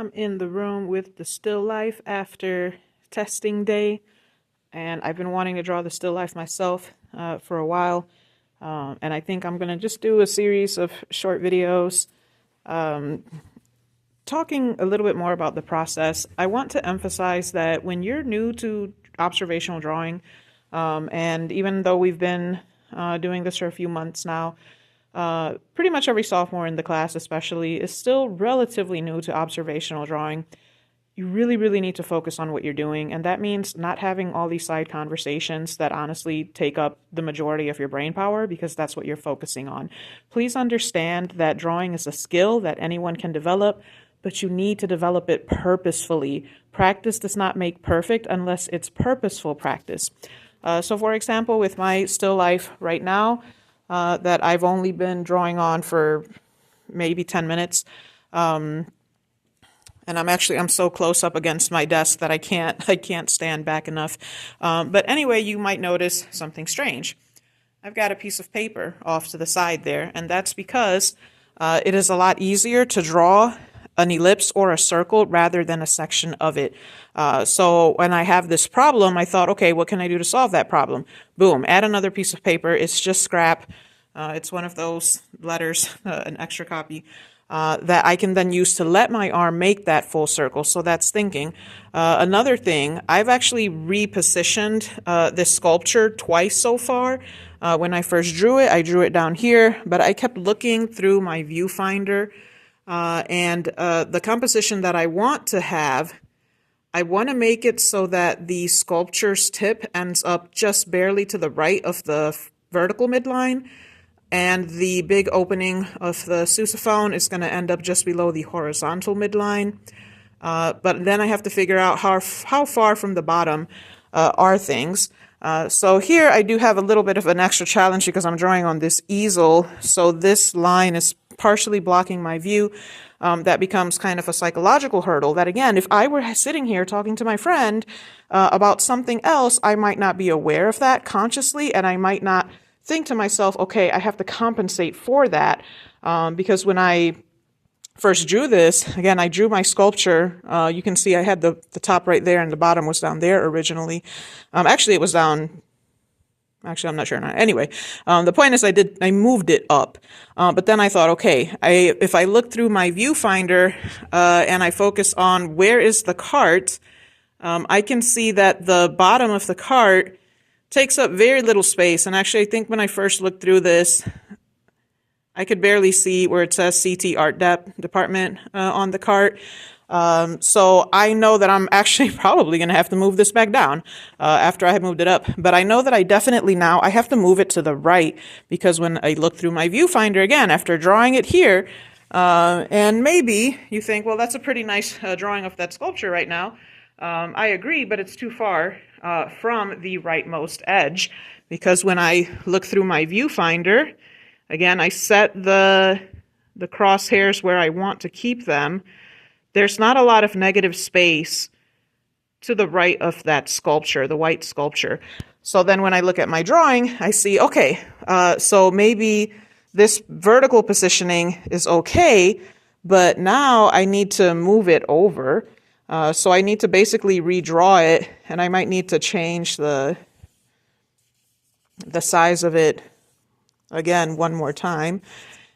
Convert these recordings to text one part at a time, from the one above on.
I'm in the room with the still life after testing day, and I've been wanting to draw the still life myself for a while. And I think I'm going to just do a series of short videos talking a little bit more about the process. I want to emphasize that when you're new to observational drawing, and even though we've been doing this for a few months now, pretty much every sophomore in the class especially is still relatively new to observational drawing. You really need to focus on what you're doing, and that means not having all these side conversations that honestly take up the majority of your brain power, because that's what you're focusing on. Please understand that drawing is a skill that anyone can develop, but you need to develop it purposefully. Practice does not make perfect unless it's purposeful practice. So for example, with my still life right now, that I've only been drawing on for maybe 10 minutes. And I'm so close up against my desk that I can't stand back enough. But anyway, you might notice something strange. I've got a piece of paper off to the side there, and that's because it is a lot easier to draw an ellipse or a circle rather than a section of it. So when I have this problem, I thought, okay, what can I do to solve that problem? Boom, add another piece of paper. It's just scrap. It's one of those letters, an extra copy, that I can then use to let my arm make that full circle. So that's thinking. Another thing, I've actually repositioned this sculpture twice so far. When I first drew it, I drew it down here, but I kept looking through my viewfinder. And the composition that I want to have, I want to make it so that the sculpture's tip ends up just barely to the right of the vertical midline, and the big opening of the sousaphone is going to end up just below the horizontal midline. But then I have to figure out how far from the bottom are things. So here I do have a little bit of an extra challenge because I'm drawing on this easel, so this line is partially blocking my view. That becomes kind of a psychological hurdle that, again, if I were sitting here talking to my friend about something else, I might not be aware of that consciously, and I might not think to myself, okay, I have to compensate for that, because when I first drew this, again, I drew my sculpture. You can see I had the top right there and the bottom was down there originally. Actually, it was down. Actually, I'm not sure. Anyway, the point is I moved it up. But then I thought, okay, if I look through my viewfinder and I focus on where is the cart, I can see that the bottom of the cart takes up very little space. And actually, I think when I first looked through this, I could barely see where it says CT Art Department on the cart. So I know that I'm actually probably going to have to move this back down after I have moved it up. But I know that I definitely now I have to move it to the right, because when I look through my viewfinder again after drawing it here, and maybe you think, well, that's a pretty nice drawing of that sculpture right now. I agree, but it's too far from the rightmost edge, because when I look through my viewfinder, again, I set the crosshairs where I want to keep them. There's not a lot of negative space to the right of that sculpture, the white sculpture. So then when I look at my drawing, I see, okay, so maybe this vertical positioning is okay, but now I need to move it over. So I need to basically redraw it, and I might need to change the size of it again one more time.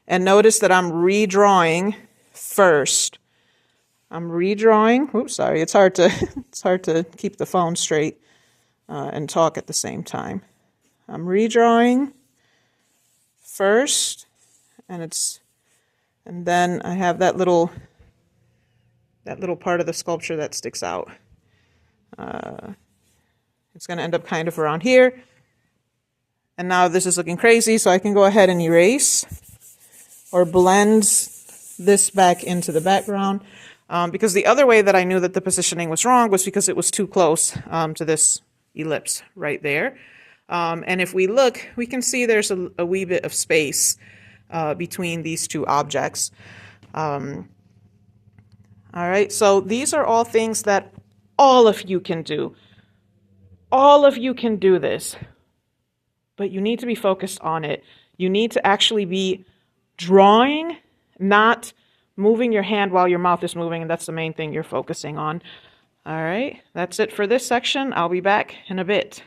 And notice that I'm redrawing first. I'm redrawing. Oops, sorry. It's hard to keep the phone straight and talk at the same time. I'm redrawing first, and then I have that little part of the sculpture that sticks out. It's going to end up kind of around here. And now this is looking crazy, so I can go ahead and erase or blend this back into the background. Because the other way that I knew that the positioning was wrong was because it was too close to this ellipse right there. And if we look, we can see there's a wee bit of space between these two objects. All right, so these are all things that all of you can do. All of you can do this, but you need to be focused on it. You need to actually be drawing, not moving your hand while your mouth is moving, and that's the main thing you're focusing on. All right, that's it for this section. I'll be back in a bit.